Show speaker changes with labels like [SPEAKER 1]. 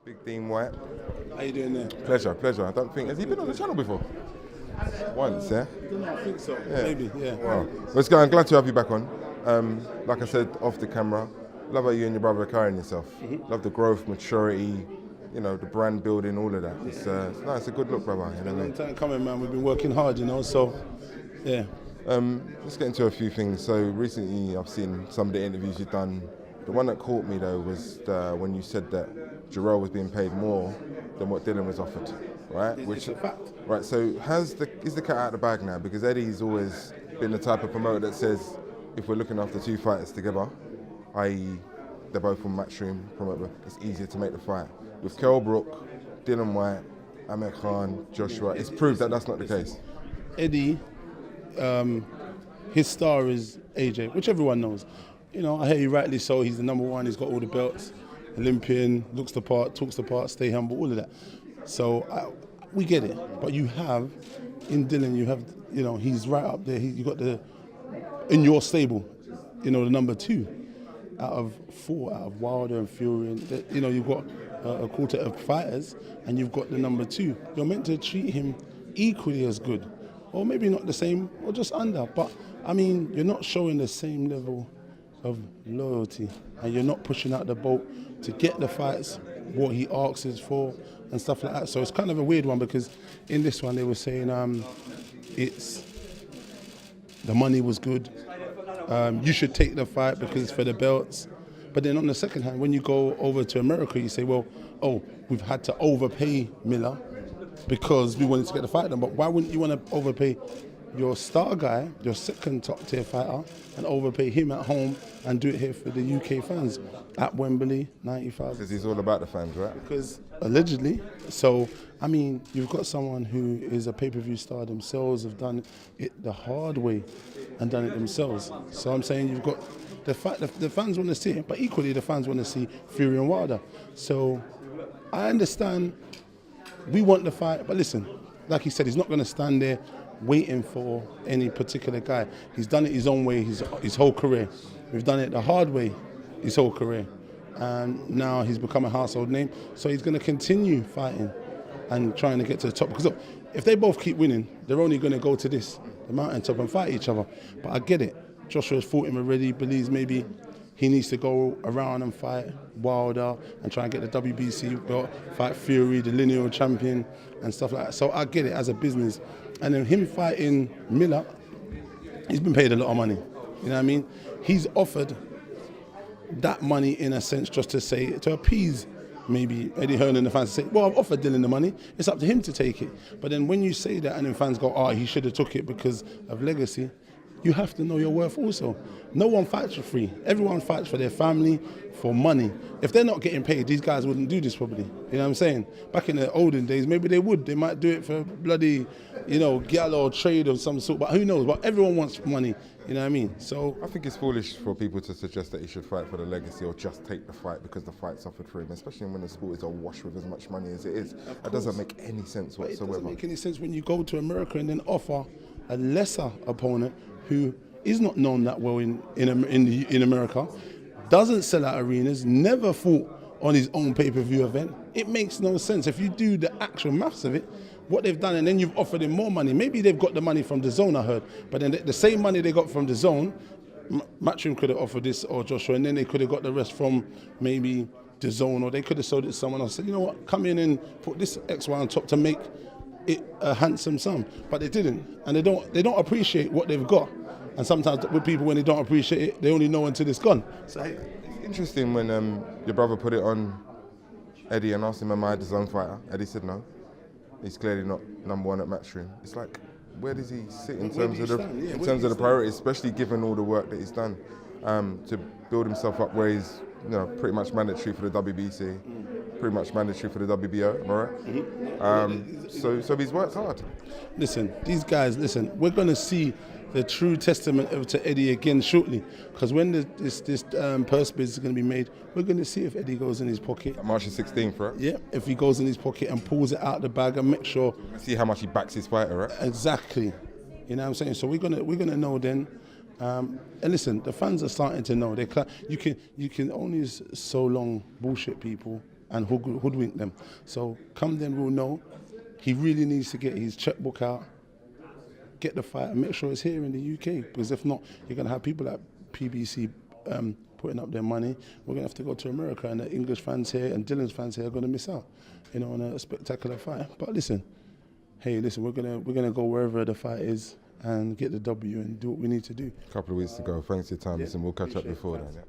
[SPEAKER 1] Big Dillian Whyte.
[SPEAKER 2] How you doing there?
[SPEAKER 1] Pleasure. I don't think, has he been on the channel before? Once, yeah?
[SPEAKER 2] I think so.
[SPEAKER 1] Yeah.
[SPEAKER 2] Maybe, yeah.
[SPEAKER 1] Wow. Let's go. I'm glad to have you back on. Like I said, off the camera, love how you and your brother are carrying yourself. Love the growth, maturity, you know, the brand building, all of that. It's nice, it's a good look, brother. You know what I mean?
[SPEAKER 2] Long time coming, man. We've been working hard, so, yeah.
[SPEAKER 1] Let's get into a few things. So recently I've seen some of the interviews you've done. The one that caught me though was when you said that Jarrell was being paid more than what Dillian was offered, right?
[SPEAKER 2] It's a fact.
[SPEAKER 1] Right, so is the cat out of the bag now? Because Eddie's always been the type of promoter that says if we're looking after two fighters together, i.e. they're both from Matchroom promoter, it's easier to make the fight. With Kell Brook, Dillian Whyte, Hearn, Joshua, it's proved that that's not the case.
[SPEAKER 2] Eddie, his star is AJ, which everyone knows. You know, I hear you rightly so. He's the number one. He's got all the belts. Olympian, looks the part, talks the part, stay humble, all of that. So we get it. But you have, in Dillian, he's right up there. You got in your stable, the number two out of four, out of Wilder and Fury. And, you've got a quartet of fighters, and you've got the number two. You're meant to treat him equally as good, or maybe not the same, or just under. But I mean, you're not showing the same level of loyalty, and you're not pushing out the boat to get the fights, what he asks for, and stuff like that. So it's kind of a weird one, because in this one they were saying the money was good. You should take the fight because it's for the belts. But then on the second hand, when you go over to America, you say, well, we've had to overpay Miller because we wanted to get the fight done. But why wouldn't you want to overpay your star guy, your second top tier fighter, and overpay him at home and do it here for the UK fans at Wembley, 90,000?
[SPEAKER 1] Because he's all about the fans, right?
[SPEAKER 2] Because allegedly. So, I mean, you've got someone who is a pay-per-view star themselves, have done it the hard way and done it themselves. So I'm saying you've got the fans want to see it, but equally the fans want to see Fury and Wilder. So I understand we want the fight, but listen, like he said, he's not going to stand there waiting for any particular guy. He's done it his own way his whole career. We've done it the hard way his whole career. And now he's become a household name. So he's going to continue fighting and trying to get to the top. Because look, if they both keep winning, they're only going to go to the mountaintop and fight each other. But I get it. Joshua's fought him already, believes maybe he needs to go around and fight Wilder and try and get the WBC belt, fight Fury, the lineal champion, and stuff like that. So I get it as a business. And then him fighting Miller, he's been paid a lot of money. You know what I mean? He's offered that money in a sense just to appease maybe Eddie Hearn and the fans, to say, well, I've offered Dillian the money, it's up to him to take it. But then when you say that and then fans go, he should have took it because of legacy, you have to know your worth also. No one fights for free. Everyone fights for their family, for money. If they're not getting paid, these guys wouldn't do this probably. You know what I'm saying? Back in the olden days, maybe they would. They might do it for bloody, gal or trade of some sort, but who knows? But everyone wants money, you know what I mean? So
[SPEAKER 1] I think it's foolish for people to suggest that he should fight for the legacy or just take the fight because the fight's offered for him, especially when the sport is awash with as much money as it is. That doesn't make any sense whatsoever.
[SPEAKER 2] It doesn't make any sense when you go to America and then offer a lesser opponent who is not known that well in America, doesn't sell out arenas, never fought on his own pay-per-view event. It makes no sense. If you do the actual maths of it, what they've done, and then you've offered him more money. Maybe they've got the money from DAZN, I heard, but then the same money they got from DAZN, Matchroom could have offered this or Joshua, and then they could have got the rest from maybe DAZN, or they could have sold it to someone else. Said, you know what, come in and put this XY on top to make it a handsome sum. But they didn't, and they don't appreciate what they've got. And sometimes with people, when they don't appreciate it, they only know until it's gone. So
[SPEAKER 1] it's interesting when your brother put it on Eddie and asked him, am I the DAZN fighter? Eddie said no. He's clearly not number one at Matchroom. It's like, where does he sit in terms of the priorities, especially given all the work that he's done to build himself up where he's pretty much mandatory for the WBC, pretty much mandatory for the WBO, am I right? So he's worked hard.
[SPEAKER 2] Listen, these guys, we're going to see the true testament to Eddie again shortly, because when this purse bid is going to be made, we're going to see if Eddie goes in his pocket.
[SPEAKER 1] March the 16th, right?
[SPEAKER 2] Yeah, if he goes in his pocket and pulls it out of the bag and make sure.
[SPEAKER 1] See how much he backs his fighter, right?
[SPEAKER 2] Exactly. You know what I'm saying? So we're gonna know then. And listen, the fans are starting to know. You can only so long bullshit people and hoodwink them. So come then we'll know. He really needs to get his checkbook out, get the fight, and make sure it's here in the UK. Because if not, you're going to have people like PBC putting up their money. We're going to have to go to America, and the English fans here and Dillian's fans here are going to miss out, on a spectacular fight. But listen, we're gonna go wherever the fight is and get the W and do what we need to do.
[SPEAKER 1] A couple of weeks to go. Thanks for your time. Listen, we'll catch up before then. Yeah.